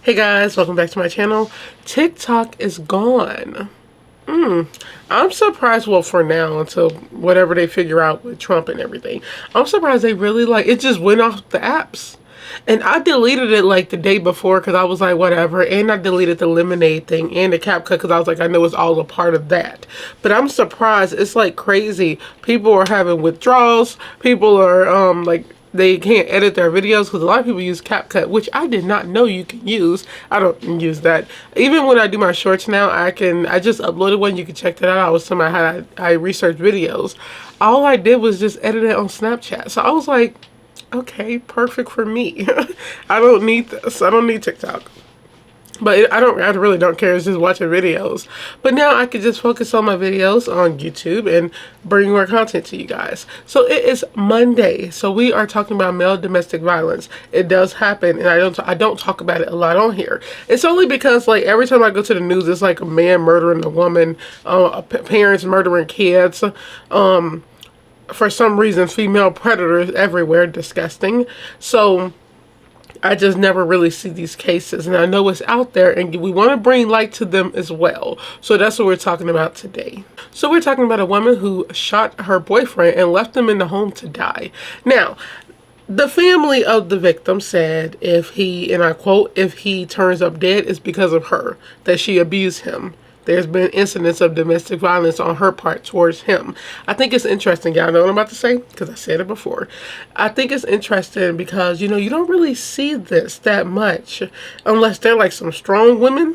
Hey guys, welcome back to my channel. TikTok is gone. I'm surprised, well, for now, until whatever they figure out with Trump and everything. I'm surprised they really, it just went off the apps. And I deleted it like the day before because I was like, whatever. And I deleted the Lemonade thing and the CapCut because I was like, I know it's all a part of that. But I'm surprised. It's like crazy. People are having withdrawals. People are, they can't edit their videos because a lot of people use CapCut, which I did not know you can use. I don't use that. Even when I do my shorts now, I just uploaded one. You can check that out. I was talking about how I researched videos. All I did was just edit it on Snapchat. So I was like, okay, perfect for me. I don't need this. I don't need TikTok. But I really don't care. It's just watching videos. But now I can just focus on my videos on YouTube and bring more content to you guys. So it is Monday. So we are talking about male domestic violence. It does happen, and I don't talk about it a lot on here. It's only because like every time I go to the news, it's like a man murdering a woman, parents murdering kids. For some reason, female predators everywhere. Disgusting. So I just never really see these cases, and I know it's out there, and we want to bring light to them as well. So that's what we're talking about today. So we're talking about a woman who shot her boyfriend and left him in the home to die. Now, the family of the victim said if he, and I quote, if he turns up dead, it's because of her, that she abused him. There's been incidents of domestic violence on her part towards him. I think it's interesting. Y'all know what I'm about to say? Because I said it before. I think it's interesting because, you know, you don't really see this that much unless they're like some strong women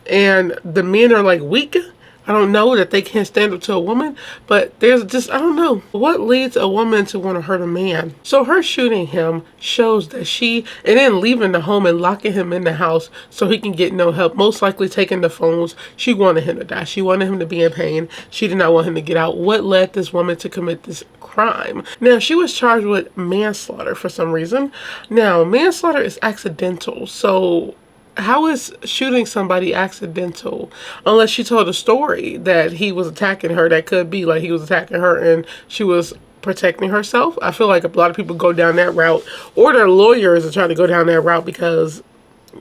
and the men are like weak. I don't know that they can't stand up to a woman, but there's just, I don't know. What leads a woman to want to hurt a man? So her shooting him shows that and then leaving the home and locking him in the house so he can get no help, most likely taking the phones. She wanted him to die. She wanted him to be in pain. She did not want him to get out. What led this woman to commit this crime? Now, she was charged with manslaughter for some reason. Now, manslaughter is accidental, so how is shooting somebody accidental? Unless she told a story that he was attacking her. That could be like he was attacking her and she was protecting herself. I feel like a lot of people go down that route, or their lawyers are trying to go down that route because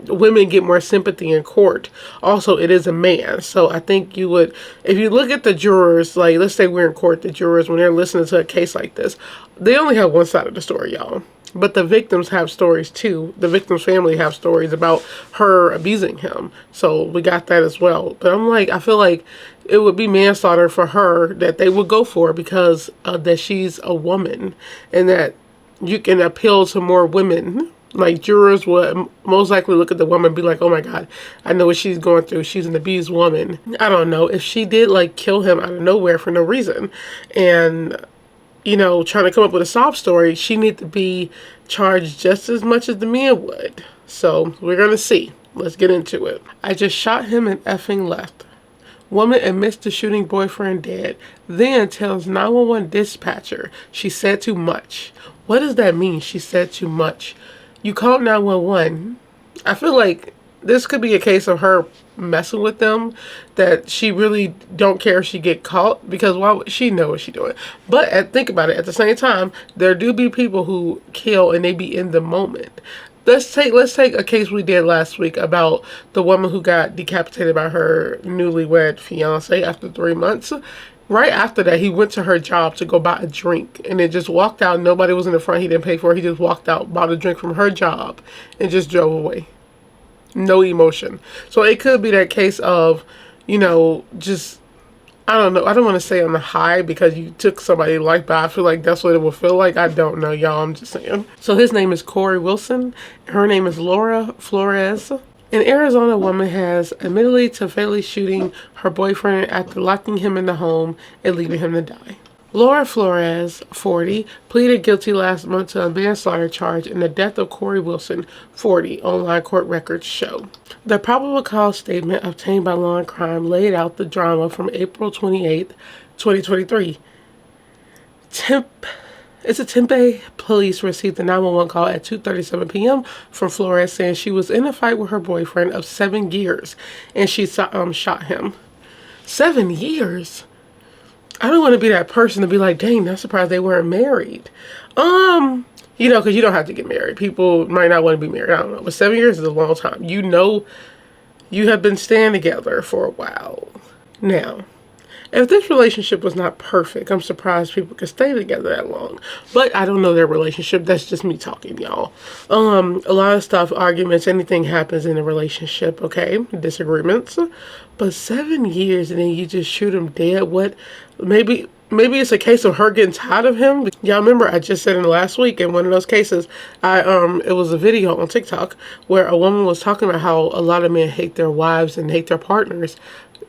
women get more sympathy in court. Also, it is a man, so I think you would, if you look at the jurors, like let's say we're in court, the jurors, when they're listening to a case like this, they only have one side of the story, y'all. But the victims have stories too. The victim's family have stories about her abusing him. So we got that as well. But I'm like, I feel like it would be manslaughter for her that they would go for because that she's a woman and that you can appeal to more women. Like jurors would most likely look at the woman and be like, oh my God, I know what she's going through. She's an abused woman. I don't know if she did like kill him out of nowhere for no reason. And you know, trying to come up with a sob story, she needs to be charged just as much as the man would. So we're going to see. Let's get into it. I just shot him and effing left. Woman admits to shooting boyfriend dead, then tells 911 dispatcher she said too much. What does that mean, she said too much? You called 911. I feel like this could be a case of her messing with them, that she really don't care if she get caught, because why would she know what she's doing? But think about it, at the same time, there do be people who kill and they be in the moment. Let's take a case we did last week about the woman who got decapitated by her newlywed fiance after 3 months. Right after that, he went to her job to go buy a drink and then just walked out. Nobody was in the front. He didn't pay for it. He just walked out, bought a drink from her job, and just drove away. No emotion. So it could be that case of, you know, just, I don't know. I don't want to say on the high because you took somebody's life, but I feel like that's what it will feel like. I don't know, y'all. I'm just saying. So his name is Corey Wilson. Her name is Laura Flores. An Arizona woman has admittedly to fatally shooting her boyfriend after locking him in the home and leaving him to die. Laura Flores, 40, pleaded guilty last month to a manslaughter charge in the death of Corey Wilson, 40, online court records show. The probable cause statement obtained by Law and Crime laid out the drama from April 28, 2023. Tempe police received a 911 call at 2:37 p.m. from Flores saying she was in a fight with her boyfriend of 7 years and she shot him. 7 years? I don't want to be that person to be like, dang, I'm surprised they weren't married. You know, because you don't have to get married. People might not want to be married. I don't know. But 7 years is a long time. You know, you have been staying together for a while. Now, if this relationship was not perfect, I'm surprised people could stay together that long. But I don't know their relationship. That's just me talking, y'all. A lot of stuff, arguments, anything happens in a relationship, okay? Disagreements. But 7 years and then you just shoot him dead. What? Maybe it's a case of her getting tired of him. Y'all remember I just said in the last week in one of those cases, it was a video on TikTok where a woman was talking about how a lot of men hate their wives and hate their partners.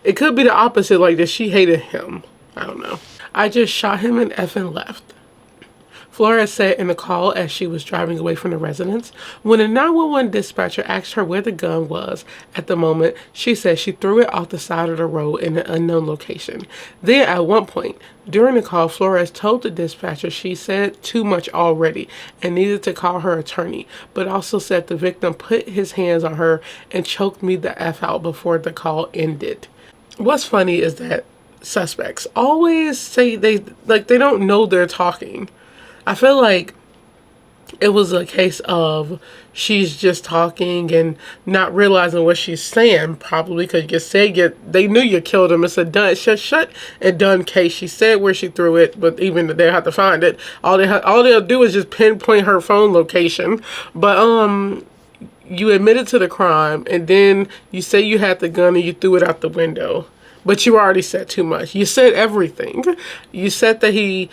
It could be the opposite, like that she hated him. I don't know. I just shot him and effing left. Flores said in the call as she was driving away from the residence. When a 911 dispatcher asked her where the gun was at the moment, she said she threw it off the side of the road in an unknown location. Then at one point during the call, Flores told the dispatcher she said too much already and needed to call her attorney, but also said the victim put his hands on her and choked me the F out before the call ended. What's funny is that suspects always say they don't know they're talking. I feel like it was a case of she's just talking and not realizing what she's saying, probably because you said they knew you killed him. It's a done, shut and done case. She said where she threw it, but even they have to find it. All they'll do is just pinpoint her phone location. But you admitted to the crime, and then you say you had the gun and you threw it out the window. But you already said too much. You said everything. You said that he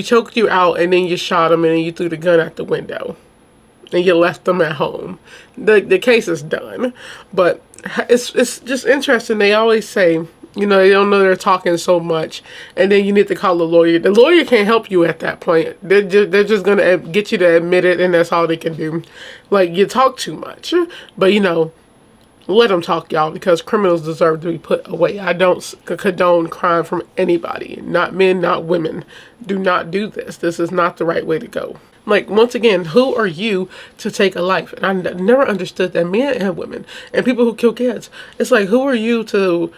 choked you out, and then you shot him, and then you threw the gun out the window. And you left them at home. The case is done. But it's just interesting. They always say, you know, they don't know they're talking so much, and then you need to call the lawyer. The lawyer can't help you at that point. They're just going to get you to admit it, and that's all they can do. Like, you talk too much. But, you know, let them talk, y'all, because criminals deserve to be put away. I don't condone crime from anybody. Not men, not women. Do not do this. This is not the right way to go. Like, once again, who are you to take a life? And I never understood that, men and women and people who kill kids. It's like, who are you to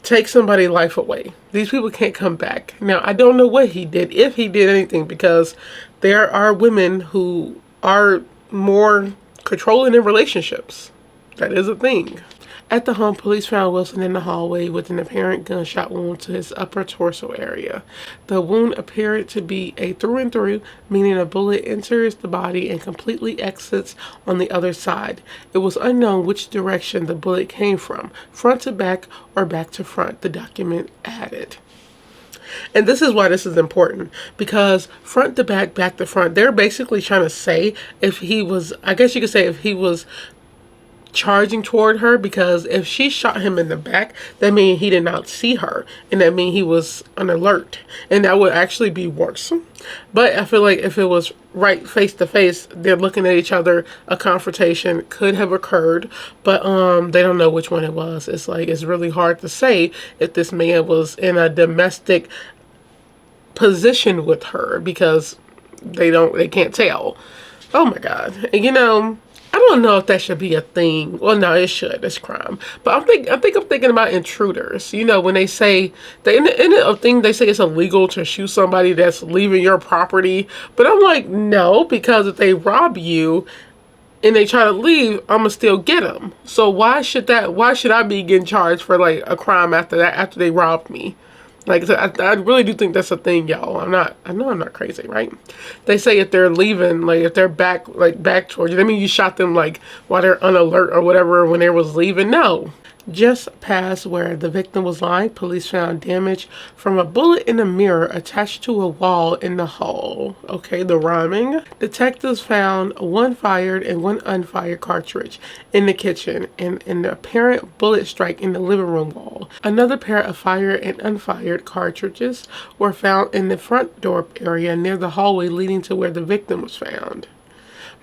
take somebody's life away? These people can't come back. Now, I don't know what he did, if he did anything, because there are women who are more controlling in relationships. That is a thing. At the home, police found Wilson in the hallway with an apparent gunshot wound to his upper torso area. The wound appeared to be a through and through, meaning a bullet enters the body and completely exits on the other side. It was unknown which direction the bullet came from, front to back or back to front, the document added. And this is why this is important, because front to back, back to front, they're basically trying to say if he was, I guess you could say if he was charging toward her, because if she shot him in the back, that means he did not see her, and that means he was on alert, and that would actually be worse. But I feel like if it was right face to face, they're looking at each other, a confrontation could have occurred, but they don't know which one it was. It's like, it's really hard to say if this man was in a domestic position with her, because they can't tell. Oh my God. And you know, I don't know if that should be a thing. Well, no, it should. It's crime. But I'm thinking about intruders. You know, when they say in a thing, they say it's illegal to shoot somebody that's leaving your property. But I'm like, no, because if they rob you and they try to leave, I'ma still get them. So why should I be getting charged for like a crime after that, after they robbed me? Like, I really do think that's a thing, y'all. I know I'm not crazy, right? They say if they're leaving, like if they're back towards you, that means you shot them like while they're on alert or whatever when they was leaving. No. Just past where the victim was lying, police found damage from a bullet in a mirror attached to a wall in the hall. Okay, the rhyming. Detectives found one fired and one unfired cartridge in the kitchen and an apparent bullet strike in the living room wall. Another pair of fired and unfired cartridges were found in the front door area near the hallway leading to where the victim was found.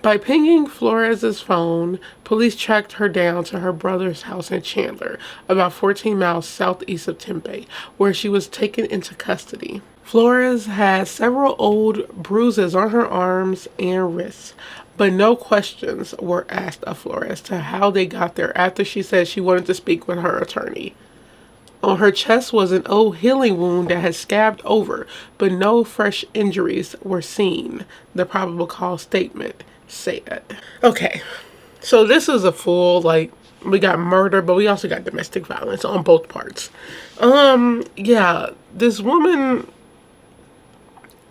By pinging Flores's phone, police tracked her down to her brother's house in Chandler, about 14 miles southeast of Tempe, where she was taken into custody. Flores had several old bruises on her arms and wrists, but no questions were asked of Flores to how they got there after she said she wanted to speak with her attorney. On her chest was an old healing wound that had scabbed over, but no fresh injuries were seen, the probable cause statement said. Okay, so this is a full, like, we got murder, but we also got domestic violence on both parts. Yeah, this woman,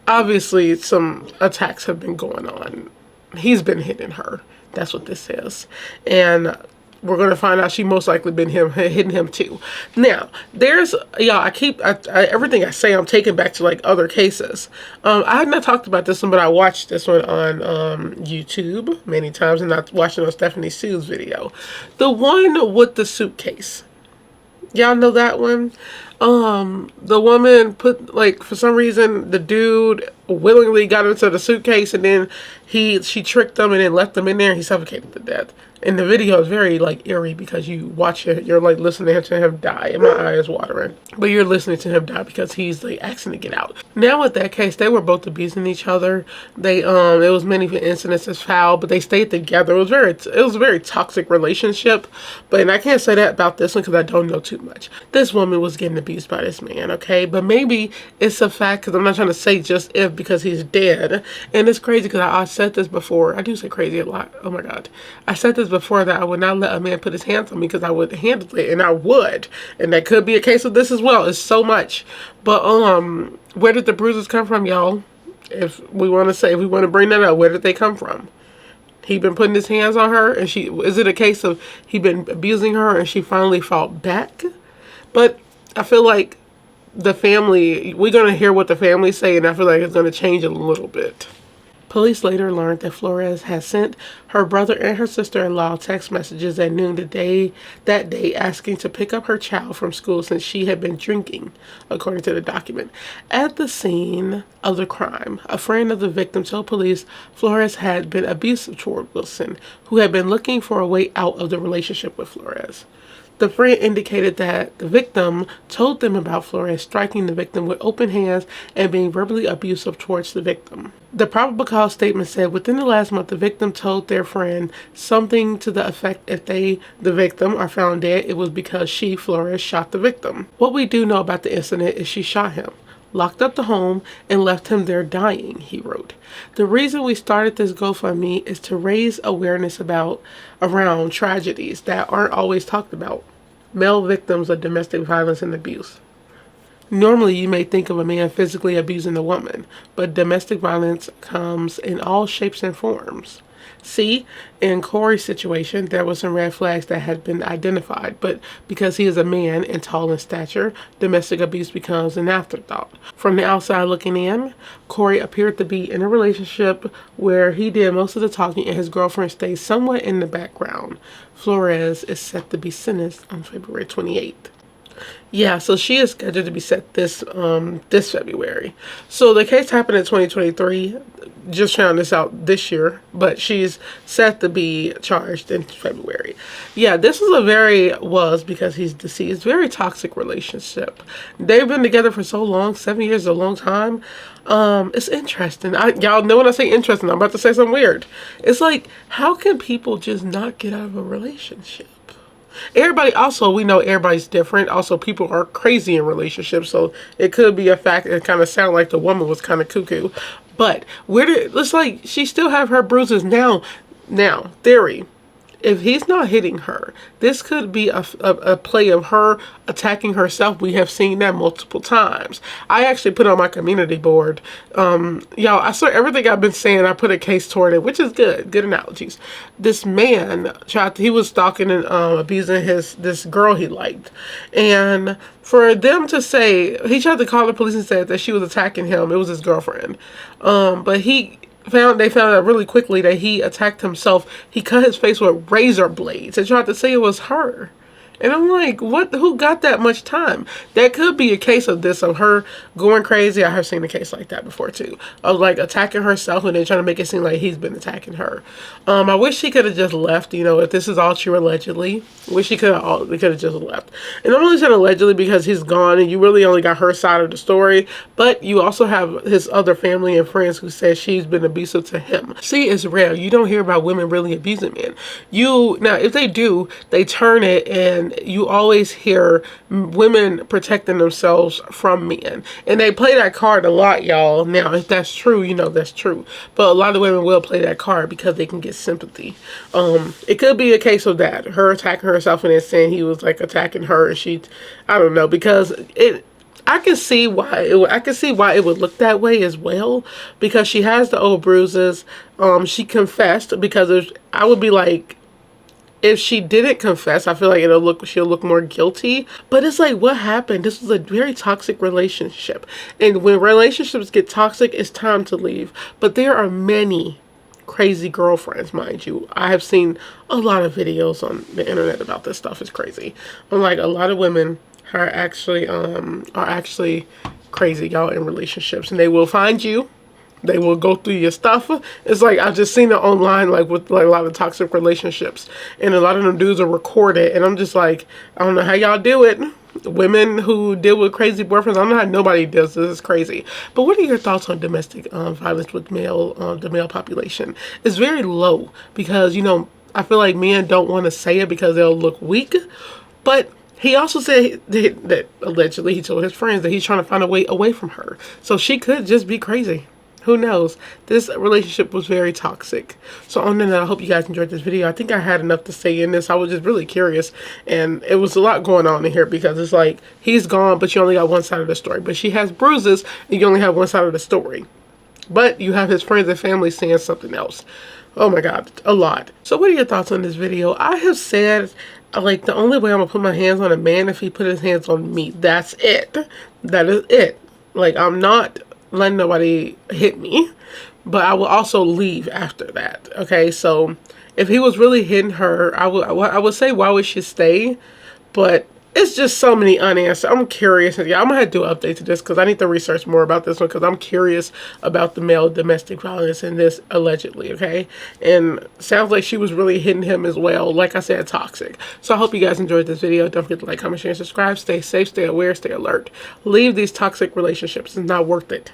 obviously some attacks have been going on. He's been hitting her. That's what this says. And we're going to find out she most likely been hitting him too. Now, there's, yeah, everything I say, I'm taking back to like other cases. I had not talked about this one, but I watched this one on YouTube many times, and I watched it on Stephanie Sue's video. The one with the suitcase. Y'all know that one? The woman put, like, for some reason, the dude willingly got into the suitcase, and then she tricked him and then left him in there, and he suffocated to death. And the video is very, like, eerie because you watch it, you're, like, listening to him die, and my eye is watering. But you're listening to him die because he's, like, asking to get out. Now, with that case, they were both abusing each other. They, it was many incidences foul, but they stayed together. It was a very toxic relationship. But, and I can't say that about this one because I don't know too much. This woman was getting abused by this man, okay? But maybe it's a fact, because I'm not trying to say just if, because he's dead. And it's crazy because I said this before. I do say crazy a lot. Oh my God. I said this before, that I would not let a man put his hands on me because I would handle it, and I would. And that could be a case of this as well. It's so much. But where did the bruises come from, y'all? If we want to bring that up, where did they come from? He been putting his hands on her, and is it a case of he been abusing her and she finally fought back? But I feel like the family, we're going to hear what the family say, and I feel like it's going to change a little bit. Police later learned that Flores had sent her brother and her sister-in-law text messages at noon that day asking to pick up her child from school since she had been drinking, according to the document. At the scene of the crime, a friend of the victim told police Flores had been abusive toward Wilson, who had been looking for a way out of the relationship with Flores. The friend indicated that the victim told them about Flores striking the victim with open hands and being verbally abusive towards the victim. The probable cause statement said within the last month, the victim told their friend something to the effect if the victim, are found dead, it was because she, Flores, shot the victim. What we do know about the incident is she shot him, locked up the home, and left him there dying, he wrote. The reason we started this GoFundMe is to raise awareness around tragedies that aren't always talked about. Male victims of domestic violence and abuse. Normally, you may think of a man physically abusing a woman, but domestic violence comes in all shapes and forms. See, in Corey's situation, there were some red flags that had been identified, but because he is a man and tall in stature, domestic abuse becomes an afterthought. From the outside looking in, Corey appeared to be in a relationship where he did most of the talking and his girlfriend stayed somewhat in the background. Flores is set to be sentenced on February 28th. Yeah, so she is scheduled to be set this February. So the case happened in 2023. Just found this out this year, but she's set to be charged in February. Yeah, this was because he's deceased, very toxic relationship. They've been together for so long, 7 years is a long time. It's interesting. Y'all know when I say interesting, I'm about to say something weird. It's like, how can people just not get out of a relationship? Everybody, also, we know everybody's different. Also, people are crazy in relationships, so it could be a fact. It kind of sounded like the woman was kind of cuckoo. But it's like she still have her bruises now. Now, theory. If he's not hitting her, this could be a play of her attacking herself. We have seen that multiple times. I actually put on my community board. Y'all, I saw everything I've been saying. I put a case toward it, which is good. Good analogies. This man he was stalking and abusing this girl he liked. And for them to say, he tried to call the police and said that she was attacking him. It was his girlfriend. But they found out really quickly that he attacked himself. He cut his face with razor blades and tried to say it was her. And I'm like, what? Who got that much time? That could be a case of her going crazy. I have seen a case like that before too, of like attacking herself and then trying to make it seem like he's been attacking her. I wish he could have just left. If this is all true, allegedly, wish he could have just left. And I'm only saying allegedly because he's gone and you really only got her side of the story. But you also have his other family and friends who said she's been abusive to him. See, it's rare. You don't hear about women really abusing men. Now, if they do, they turn it and and you always hear women protecting themselves from men, and they play that card a lot, y'all. Now, if that's true, you know that's true, but a lot of women will play that card because they can get sympathy. It could be a case of that, her attacking herself and then saying he was like attacking her, and she, I don't know, because I can see why it would look that way as well, because she has the old bruises. She confessed, because I would be like, if she didn't confess, I feel like she'll look more guilty. But it's like, what happened? This was a very toxic relationship, and when relationships get toxic, it's time to leave. But there are many crazy girlfriends, mind you. I have seen a lot of videos on the internet about this stuff. It's crazy. I'm like, a lot of women are actually crazy, y'all, in relationships, and they will find you. They will go through your stuff. It's like, I've just seen it online, like with like a lot of toxic relationships, and a lot of them dudes are recorded, and I'm just like, I don't know how y'all do it. Women who deal with crazy boyfriends, I don't know how nobody does this. It's crazy. But what are your thoughts on domestic violence with the male population? It's very low, because, you know, I feel like men don't want to say it because they'll look weak. But he also said that allegedly he told his friends that he's trying to find a way away from her. So she could just be crazy. Who knows? This relationship was very toxic. So on that, I hope you guys enjoyed this video. I think I had enough to say in this. I was just really curious, and it was a lot going on in here, because it's like, he's gone, but you only got one side of the story. But she has bruises, and you only have one side of the story. But you have his friends and family saying something else. Oh my God, a lot. So what are your thoughts on this video? I have said, like, the only way I'm gonna put my hands on a man if he put his hands on me. That's it. That is it. Like, I'm not letting nobody hit me, but I will also leave after that. Okay, so if he was really hitting her, I would say, why would she stay? But it's just so many unanswered. I'm curious. Yeah, I'm gonna have to do an update to this, because I need to research more about this one, because I'm curious about the male domestic violence in this, allegedly. Okay, and sounds like she was really hitting him as well. Like I said, toxic. So I hope you guys enjoyed this video. Don't forget to like, comment, share, and subscribe. Stay safe, stay aware, stay alert. Leave these toxic relationships. It's not worth it.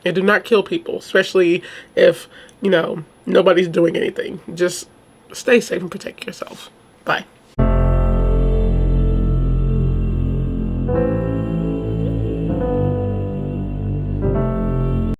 And do not kill people, especially if, you know, nobody's doing anything. Just stay safe and protect yourself. Bye.